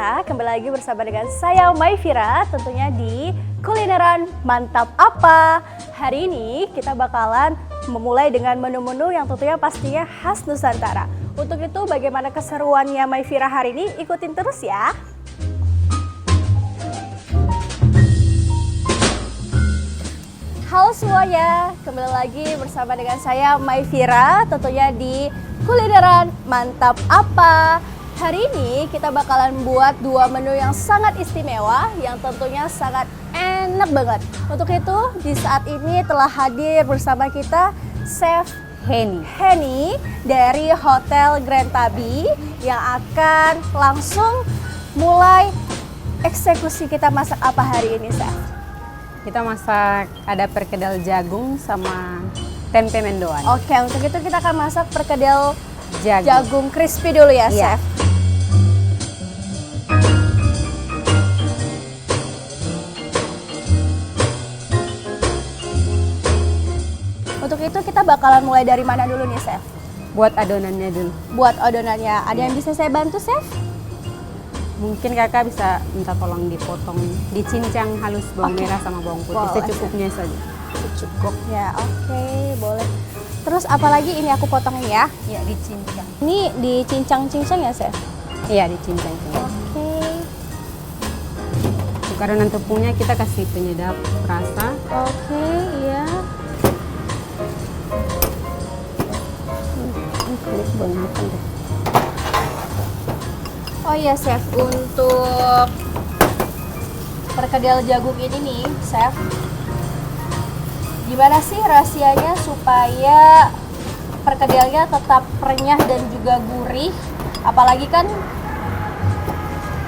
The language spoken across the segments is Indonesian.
pemirsa, kembali lagi bersama dengan saya Mayfira, tentunya di Kulineran Mantap Apa. Hari ini kita bakalan memulai dengan menu-menu yang tentunya pastinya khas Nusantara. Untuk itu bagaimana keseruannya Mayfira hari ini, ikutin terus ya. Halo semuanya, kembali lagi bersama dengan saya Mayfira, tentunya di Kulineran Mantap Apa. Hari ini kita bakalan buat dua menu yang sangat istimewa, yang tentunya sangat enak banget. Untuk itu di saat ini telah hadir bersama kita Chef Henny dari Hotel Grand Tabi yang akan langsung mulai eksekusi kita masak apa hari ini, Chef? Kita masak ada perkedel jagung sama tempe mendoan. Oke, untuk itu kita akan masak perkedel Jagung. jagung crispy dulu ya, Iya. Chef. Untuk itu kita bakalan mulai dari mana dulu nih, Chef? Buat adonannya dulu. Buat adonannya, ada yang bisa saya bantu, Chef? Mungkin kakak bisa minta tolong dipotong, dicincang halus bawang Oke. merah sama bawang putih, Boleh, secukupnya saja. Cukup ya, oke, boleh. Terus apalagi ini aku potongin ya? Iya, dicincang. Ini dicincang-cincang ya, Chef? Iya, dicincang. Oke. Karena tepungnya kita kasih penyedap rasa. Oke, iya. Kulit banyak deh. Oh iya, Chef, untuk perkedel jagung ini nih, Chef, gimana sih rahasianya supaya perkedelnya tetap renyah dan juga gurih? Apalagi kan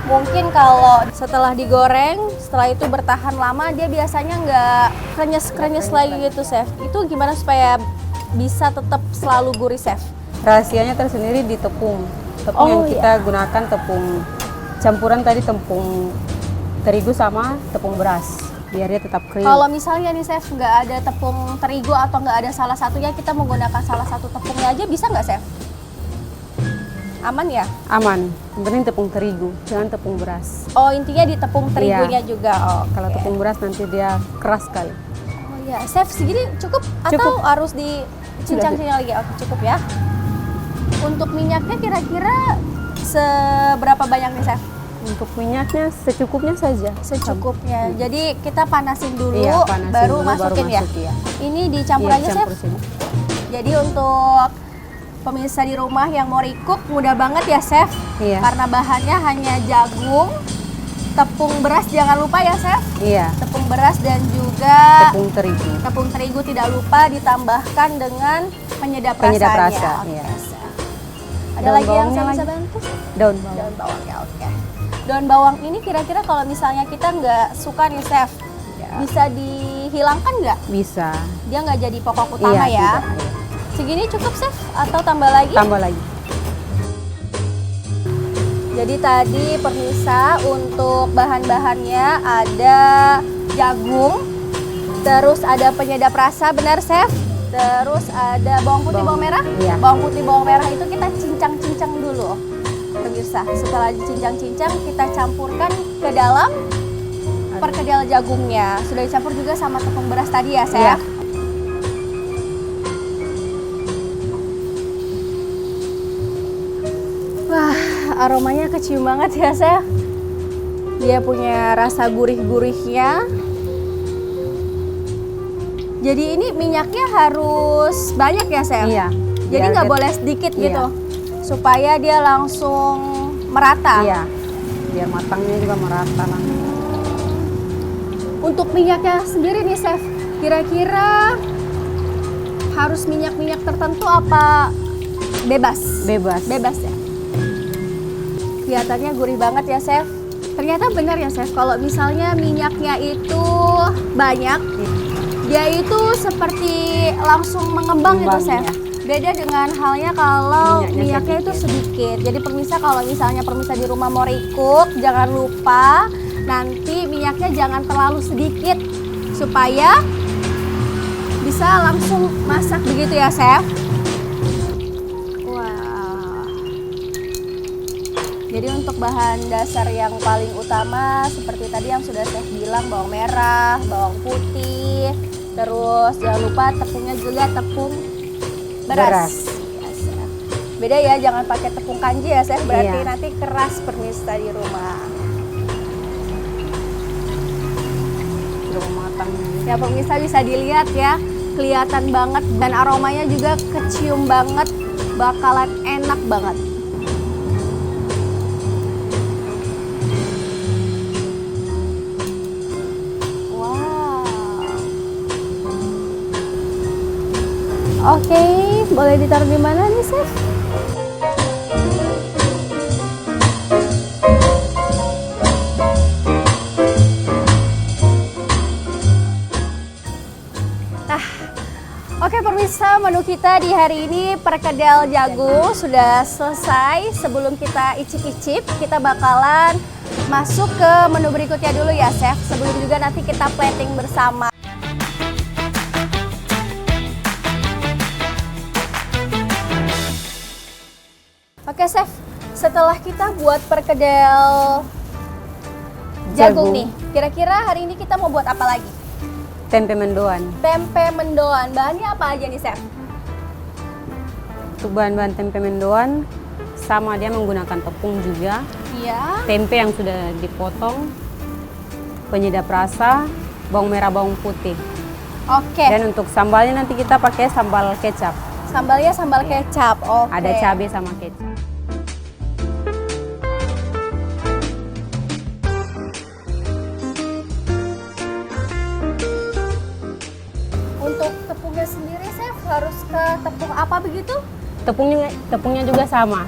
mungkin kalau setelah digoreng, setelah itu bertahan lama, dia biasanya nggak krenyes-krenyes lagi gitu, Chef. Itu gimana supaya bisa tetap selalu gurih, Chef? Rahasianya tersendiri di tepung. Tepung yang kita gunakan tepung campuran tadi, tepung terigu sama tepung beras, biar dia tetap kriuk. Kalau misalnya nih, Chef, nggak ada tepung terigu atau nggak ada salah satunya, kita menggunakan salah satu tepungnya aja bisa nggak, Chef? Aman ya? Aman, yang penting tepung terigu, jangan tepung beras. Oh, intinya di tepung terigunya juga. Oh, Kalau tepung beras nanti dia keras sekali. Oh ya, Chef, segini cukup atau Cukup. harus dicincang-cincang lagi? Oke, cukup ya. Untuk minyaknya kira-kira seberapa banyak nih, Chef? Untuk minyaknya secukupnya saja. Secukupnya. Jadi kita panasin dulu, Iya, panasin baru dulu, masukin ya. masuk, iya. Ini dicampur Iya, aja, Chef. campur sini. Jadi untuk pemirsa di rumah yang mau recook mudah banget ya, Chef. Iya. Karena bahannya hanya jagung, tepung beras jangan lupa ya, Chef. Iya, Tepung beras dan juga tepung terigu. tidak lupa ditambahkan dengan penyedap Penyedap rasanya. rasa, Oke, iya. Chef. Ada Daun lagi yang bawangnya saya bisa lagi. bantu? Daun bawang. Daun bawang ya, oke. Daun bawang ini kira-kira kalau misalnya kita nggak suka nih, Chef, Ya. bisa dihilangkan nggak? Bisa. Dia nggak jadi pokok utama Iya, ya? tidak, iya. Segini cukup, Chef? Atau tambah lagi? Tambah lagi. Jadi tadi pemirsa untuk bahan-bahannya ada jagung, terus ada penyedap rasa, benar, Chef? Terus ada bawang putih, bawang merah? Iya. Bawang putih, bawang merah itu kita cincang-cincang dulu, pemirsa. Setelah dicincang-cincang, kita campurkan ke dalam perkedel jagungnya. Sudah dicampur juga sama tepung beras tadi ya, Iya. Chef? Wah, aromanya kecium banget ya, Chef. Dia punya rasa gurih-gurihnya. Jadi ini minyaknya harus banyak ya, Chef? Iya. Jadi Biar nggak dia- boleh sedikit Iya. gitu, supaya dia langsung merata. Iya. Biar matangnya juga merata lah. Untuk minyaknya sendiri nih, Chef, kira-kira harus minyak-minyak tertentu apa bebas? Bebas. Bebas ya. Kelihatannya gurih banget ya, Chef. Ternyata benar ya, Chef, kalau misalnya minyaknya itu banyak, dia itu seperti langsung mengembang gitu, Mengembang, Chef. ya. Beda dengan halnya kalau Minyaknya minyaknya itu sedikit. sedikit. Jadi pemirsa, kalau misalnya pemirsa di rumah mau recook, jangan lupa nanti minyaknya jangan terlalu sedikit supaya bisa langsung masak begitu ya, Chef. Wah. Jadi untuk bahan dasar yang paling utama seperti tadi yang sudah saya bilang, bawang merah, bawang putih, terus jangan lupa tepungnya juga tepung beras. Yes, Chef. Beda ya, jangan pakai tepung kanji ya Chef, berarti Iya. nanti keras permisa di rumah. Sudah mau matang. Ya pemirsa bisa dilihat ya, kelihatan banget dan aromanya juga kecium banget, bakalan enak banget. Oke, boleh ditaruh di mana nih, Chef? Nah, oke pemirsa, menu kita di hari ini perkedel jagung sudah selesai. Sebelum kita icip-icip, kita bakalan masuk ke menu berikutnya dulu ya, Chef. Sebelum juga nanti kita plating bersama. Oke Chef, setelah kita buat perkedel jagung nih, kira-kira hari ini kita mau buat apa lagi? Tempe mendoan. Tempe mendoan, bahannya apa aja nih Chef? Untuk bahan-bahan tempe mendoan, sama dia menggunakan tepung juga, Iya. tempe yang sudah dipotong, penyedap rasa, bawang merah, bawang putih. Oke, Dan untuk sambalnya nanti kita pakai sambal kecap. sambalnya sambal kecap. Oke. Ada cabai sama kecap. Untuk tepungnya sendiri Chef harus ke tepung apa begitu? Tepungnya juga sama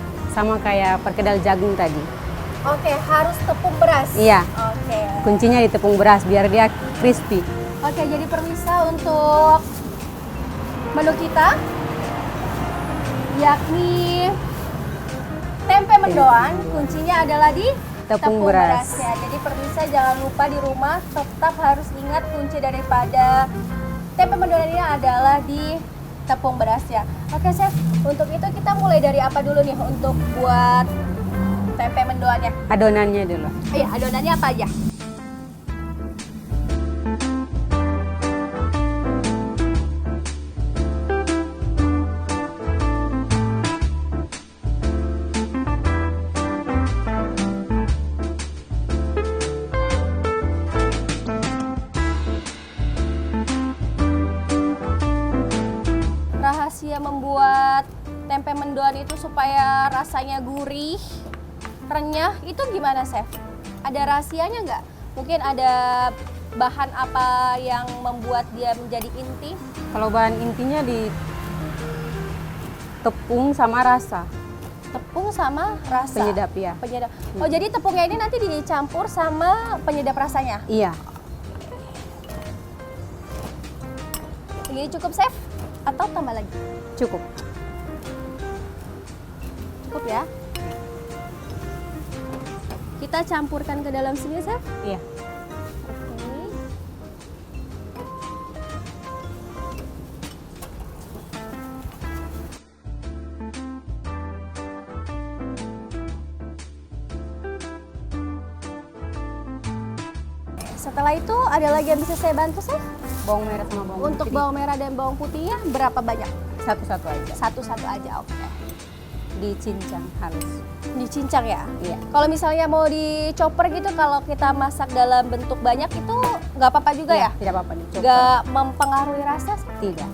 kayak perkedel jagung tadi. Oke, harus tepung beras. Iya. Oke. Kuncinya di tepung beras biar dia crispy. Oke, jadi permisa untuk menu kita yakni tempe mendoan, kuncinya adalah di Tepung beras. berasnya. Jadi permisa jangan lupa di rumah tetap harus ingat kunci daripada tempe mendoan ini adalah di tepung berasnya. Oke Chef, untuk itu kita mulai dari apa dulu nih untuk buat tempe mendoannya? Adonannya dulu. Iya, adonannya apa aja? Rahasia membuat tempe mendoan itu supaya rasanya gurih, renyah, itu gimana Chef? Ada rahasianya nggak? Mungkin ada bahan apa yang membuat dia menjadi inti? Kalau bahan intinya di tepung sama rasa. Tepung sama rasa. Penyedap ya. Penyedap. Oh, jadi tepungnya ini nanti dicampur sama penyedap rasanya? Iya. Ini cukup Chef? Atau tambah lagi? Cukup. Cukup ya? Kita campurkan ke dalam sini Chef? Iya. Oke. Setelah itu ada lagi yang bisa saya bantu Chef? Bawang merah sama bawang Untuk putih. bawang merah dan bawang putihnya berapa banyak? Satu-satu aja. Satu-satu aja, oke. Dicincang halus. Dicincang ya? Iya. Kalau misalnya mau dicoper gitu, kalau kita masak dalam bentuk banyak itu nggak apa-apa juga ya? Tidak apa-apa dicoba. Nggak mempengaruhi rasa? Tidak.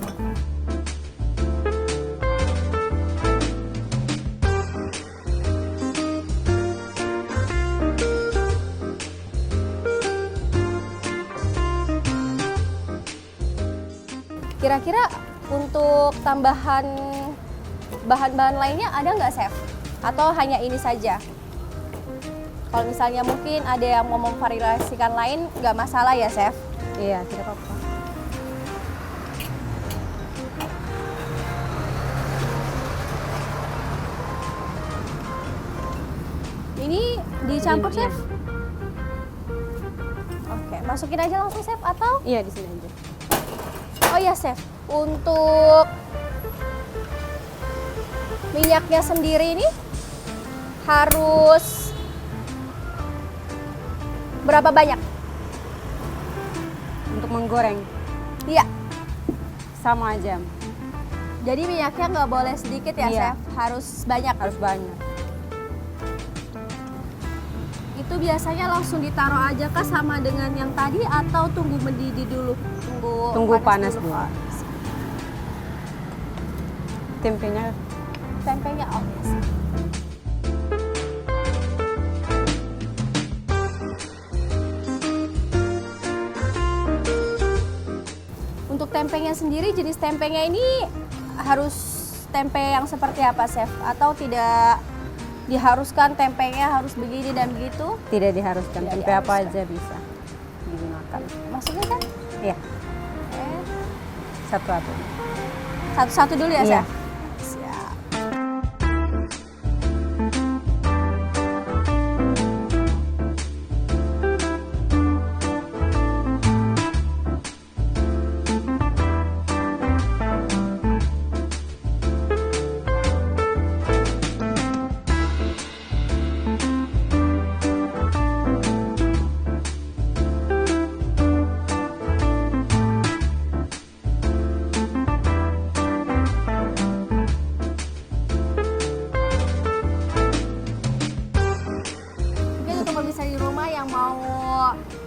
Kira-kira untuk tambahan bahan-bahan lainnya ada nggak, Chef? Atau hanya ini saja? Kalau misalnya mungkin ada yang mau memvariasikan lain, nggak masalah ya, Chef? Iya, tidak apa-apa. Ini dicampur, Iya. Chef? Oke, masukin aja langsung, Chef? Atau? Iya, di sini aja. Oh iya, Chef. Untuk minyaknya sendiri ini harus berapa banyak? Untuk menggoreng Iya. sama aja, Jadi minyaknya nggak boleh sedikit ya, Iya. Chef? Harus banyak. harus banyak. Itu biasanya langsung ditaruh aja kah sama dengan yang tadi atau tunggu mendidih dulu? Tunggu panas dulu. Oh, Tempenya tempenya oh yes. Untuk tempenya sendiri, jenis tempenya ini harus tempe yang seperti apa, Chef? Atau tidak diharuskan tempenya harus begini dan begitu? tidak diharuskan, Tidak tempe apa diharuskan. aja bisa digunakan. Maksudnya kan? Iya, Eh, satu-satu. satu-satu dulu ya, Iya. Chef? Siap. Mungkin untuk pemirsa di rumah yang mau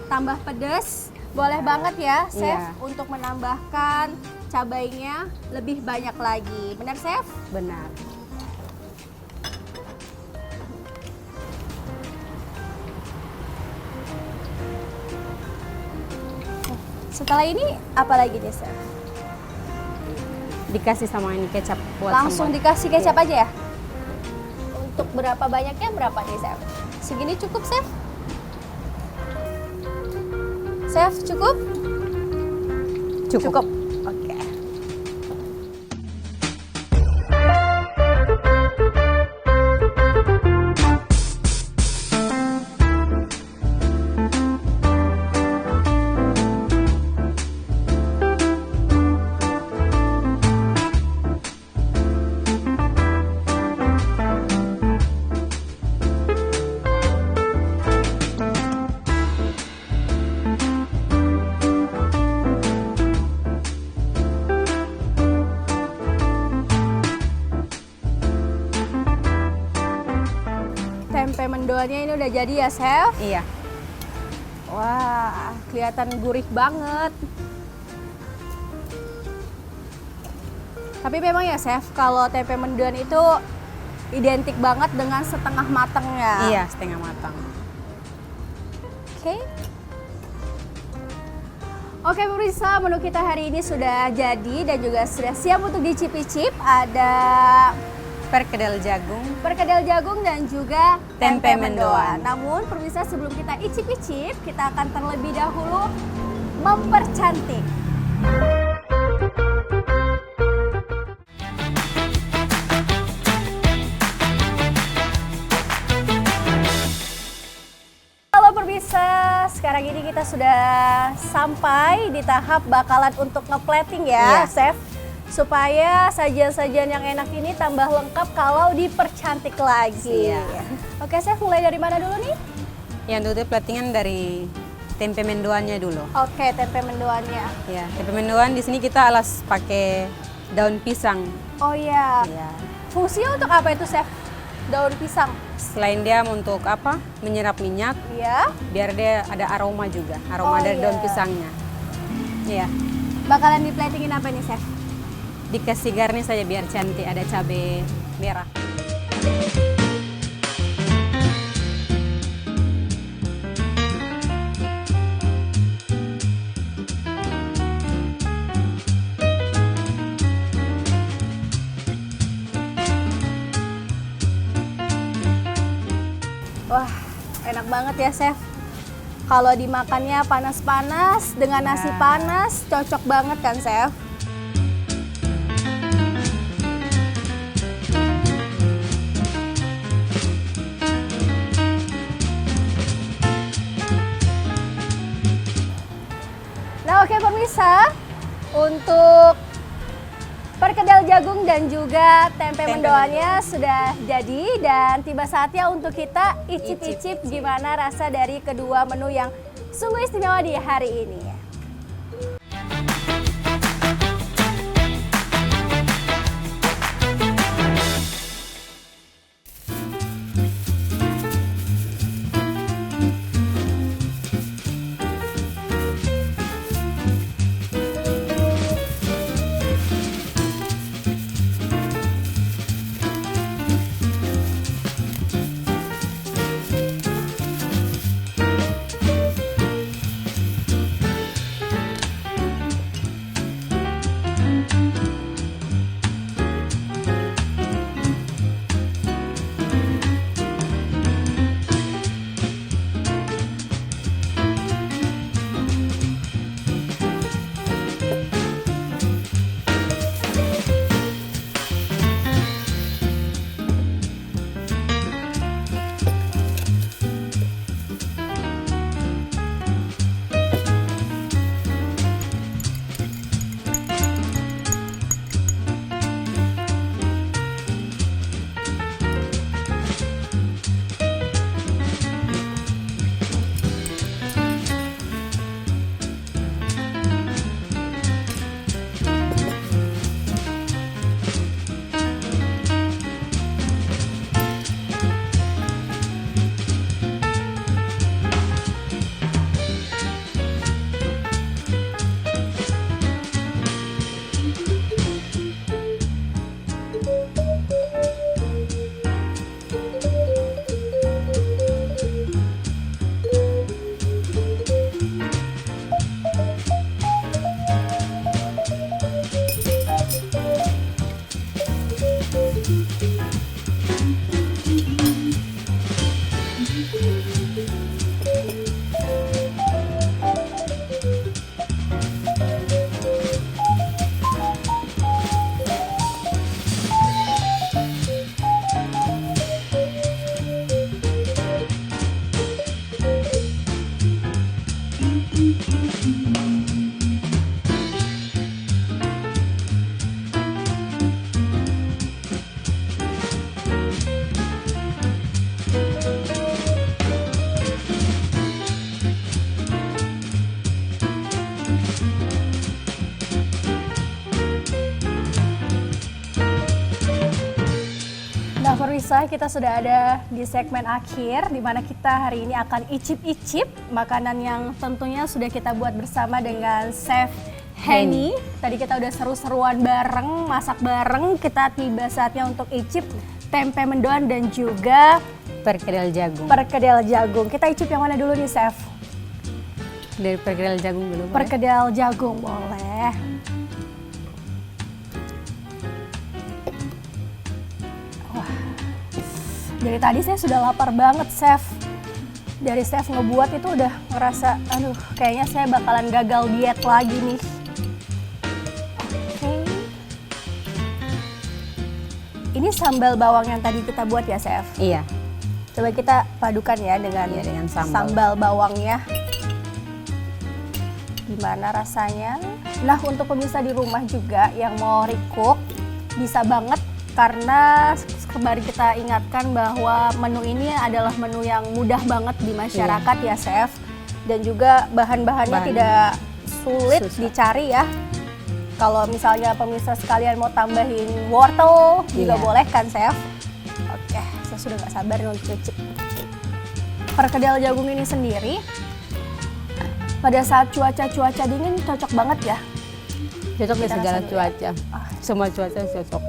tambah pedas, boleh banget ya, Chef, Iya. untuk menambahkan cabainya lebih banyak lagi. Benar, Chef? Benar. Setelah ini apa lagi nih, Chef? Dikasih sama ini kecap buat Langsung sambal. dikasih kecap Iya. aja ya? Untuk berapa banyaknya berapa nih, Chef? Segini cukup, Chef? Chef, cukup? Cukup. Oke. Tempe mendoannya ini udah jadi ya, Chef? Iya. Wah, kelihatan gurih banget. Tapi memang ya, Chef, kalau tempe mendoan itu identik banget dengan setengah matangnya. Iya, setengah matang. Oke. Oke pemirsa, menu kita hari ini sudah jadi dan juga sudah siap untuk dicicip-cicip. Ada Perkedel jagung. perkedel jagung dan juga Tempe mendoan. Namun pemirsa, sebelum kita icip-icip, kita akan terlebih dahulu mempercantik. Halo pemirsa, sekarang ini kita sudah sampai di tahap bakalan untuk ngeplating ya, Iya. Chef. Supaya sajian-sajian yang enak ini tambah lengkap kalau dipercantik lagi. Iya. Oke, Chef, mulai dari mana dulu nih? Yang dulu platingan dari tempe mendoannya dulu. Oke, tempe mendoannya. Ya, tempe mendoan di sini kita alas pakai daun pisang. Oh iya. Ya. Fungsinya untuk apa itu, Chef? Daun pisang. Selain dia untuk apa? Menyerap minyak, Iya. biar dia ada aroma juga, aroma Oh, dari daun iya. pisangnya. Iya. Bakalan diplatingin apa nih, Chef? Dikasih garnish saja biar cantik, ada cabai merah. Wah, enak banget ya, Chef. Kalau dimakannya panas-panas dengan nasi Ya. panas, cocok banget kan, Chef? Nah, oke pemirsa, untuk Perkedel jagung dan juga tempe mendoannya sudah jadi dan tiba saatnya untuk kita icip-icip gimana rasa dari kedua menu yang sungguh istimewa di hari ini. Nah, pemirsa, kita sudah ada di segmen akhir di mana kita hari ini akan icip-icip makanan yang tentunya sudah kita buat bersama dengan Chef Henny. Tadi kita udah seru-seruan bareng, masak bareng. Kita tiba saatnya untuk icip tempe mendoan dan juga Perkedel jagung. perkedel jagung. Kita icip yang mana dulu nih, Chef? Dari perkedel jagung dulu. boleh? Perkedel jagung, boleh. Dari tadi saya sudah lapar banget, Chef. Dari Chef ngebuat itu udah ngerasa, aduh, kayaknya saya bakalan gagal diet lagi nih. Oke. Ini sambal bawang yang tadi kita buat ya, Chef? Iya. Coba kita padukan ya dengan, Iya, dengan sambal. sambal bawangnya. Gimana rasanya? Nah, untuk pemirsa di rumah juga yang mau recook, bisa banget karena kembali kita ingatkan bahwa menu ini adalah menu yang mudah banget di masyarakat ya, Chef. Dan juga bahan-bahannya tidak sulit Susah. dicari ya. Kalau misalnya pemirsa sekalian mau tambahin wortel juga Iya. boleh kan, Chef? Oke, saya sudah nggak sabar nih untuk icip. Perkedel jagung ini sendiri pada saat cuaca dingin cocok banget ya. Cocok di Kita segala rasa dulu ya. cuaca. Semua cuaca cocok.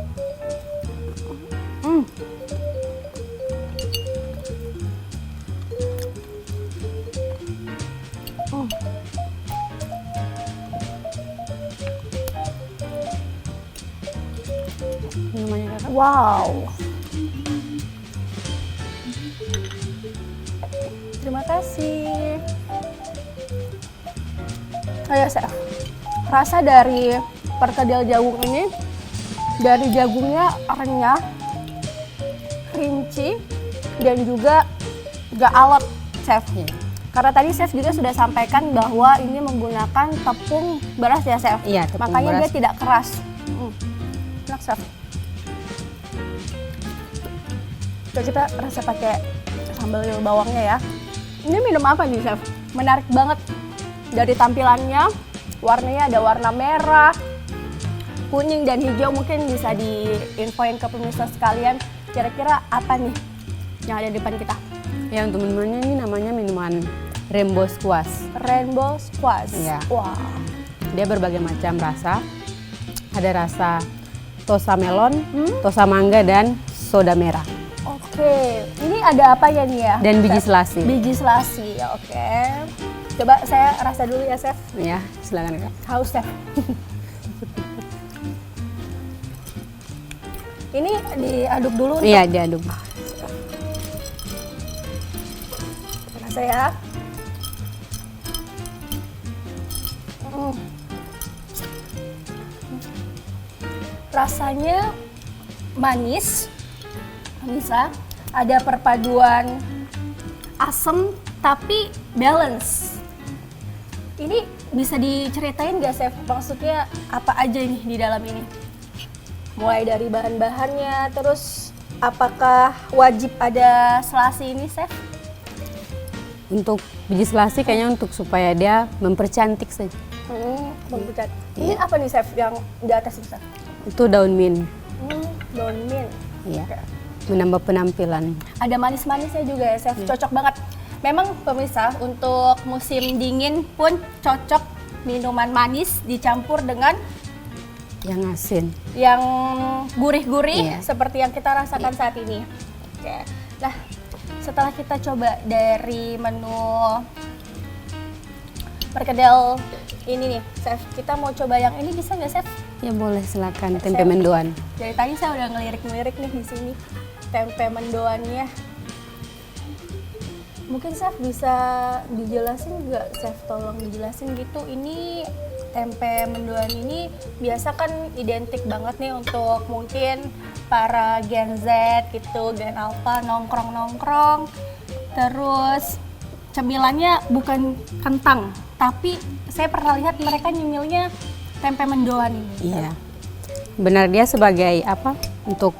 Minumannya kakak. Wow. Terima kasih. Ayo, Chef. Rasa dari perkedel jagung ini, dari jagungnya renyah, crunchy, dan juga gak alot, Chef. Iya. Karena tadi Chef juga sudah sampaikan bahwa ini menggunakan tepung beras ya, Chef? Iya, tepung Makanya beras. dia tidak keras. Chef. Coba kita rasa pakai sambal bawangnya ya. Ini minum apa nih, Chef? Menarik banget dari tampilannya. Warnanya ada warna merah, kuning, dan hijau. Mungkin bisa diinfoin ke pemirsa sekalian, kira-kira apa nih yang ada di depan kita? Ya, untuk minumannya ini namanya minuman Rainbow Squash. Rainbow Squash. Iya. Wah. Dia berbagai macam rasa. Ada rasa tosa melon, tosa mangga, dan soda merah. Oke, ini ada apa ya nih ya? Dan biji selasi. Biji selasi, ya, oke. Coba saya rasa dulu ya, Chef. Ya, silakan Kak. Haus, Chef. Ini diaduk dulu. Iya, diaduk. Rasa ya. Rasanya manis, bisa ada perpaduan asam tapi balance. Ini bisa diceritain nggak, Chef? Maksudnya apa aja nih di dalam ini? Mulai dari bahan-bahannya, terus apakah wajib ada selasi ini, Chef? Untuk biji selasi kayaknya untuk supaya dia mempercantik saja. Membucat. Ini apa nih, Chef, yang di atas itu, Chef? Itu daun mint. Daun mint. Iya. Menambah penampilan. Ada manis-manisnya juga ya, Chef. Cocok banget. Memang pemirsa, untuk musim dingin pun cocok minuman manis dicampur dengan Yang asin. yang gurih-gurih Iya. seperti yang kita rasakan saat ini. Oke. Nah, setelah kita coba dari menu perkedel ini nih, Chef, kita mau coba yang ini, bisa nggak, Chef? Ya boleh, silakan. Chef. Tempe mendoan. Dari tadi saya udah ngelirik-ngelirik nih di sini tempe mendoannya. Mungkin Chef bisa dijelasin nggak, Chef? Tolong dijelasin gitu. Ini tempe mendoan ini biasa kan identik banget nih untuk mungkin para Gen Z gitu, Gen Alpha nongkrong-nongkrong. Terus cemilannya bukan kentang, tapi saya pernah lihat mereka nyemilnya tempe mendoan ini. Iya. Benar, dia sebagai apa? Untuk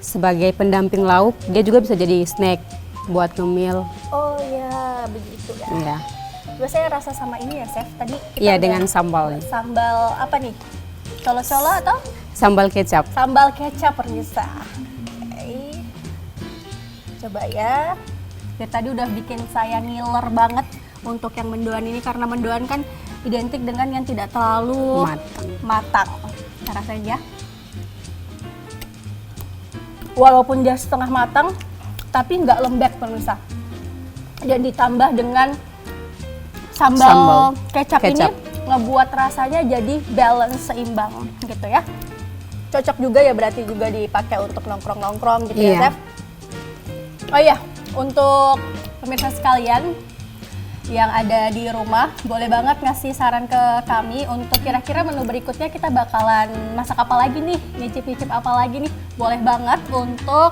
sebagai pendamping lauk, dia juga bisa jadi snack buat ngemil. Oh ya, begitu ya. Iya. Coba saya rasa sama ini ya, Chef. Tadi kita Iya, udah dengan sambal. sambal apa nih? Colo-colo atau Sambal kecap. sambal kecap, pemirsa. Oke. Coba ya. Dari tadi udah bikin saya ngiler banget untuk yang mendoan ini, karena mendoan kan identik dengan yang tidak terlalu matang. Kita rasain ya. Walaupun dia setengah matang, tapi nggak lembek, pemirsa. Dan ditambah dengan sambal kecap ini ngebuat rasanya jadi balance, seimbang gitu ya. Cocok juga ya, berarti juga dipakai untuk nongkrong-nongkrong gitu ya, Chef. Oh iya, untuk pemirsa sekalian yang ada di rumah, boleh banget ngasih saran ke kami untuk kira-kira menu berikutnya kita bakalan masak apa lagi nih, nyicip-nyicip apa lagi nih. Boleh banget untuk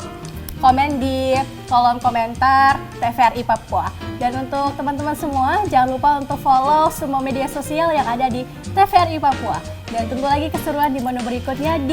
komen di kolom komentar TVRI Papua. Dan untuk teman-teman semua, jangan lupa untuk follow semua media sosial yang ada di TVRI Papua. Dan tunggu lagi keseruan di menu berikutnya di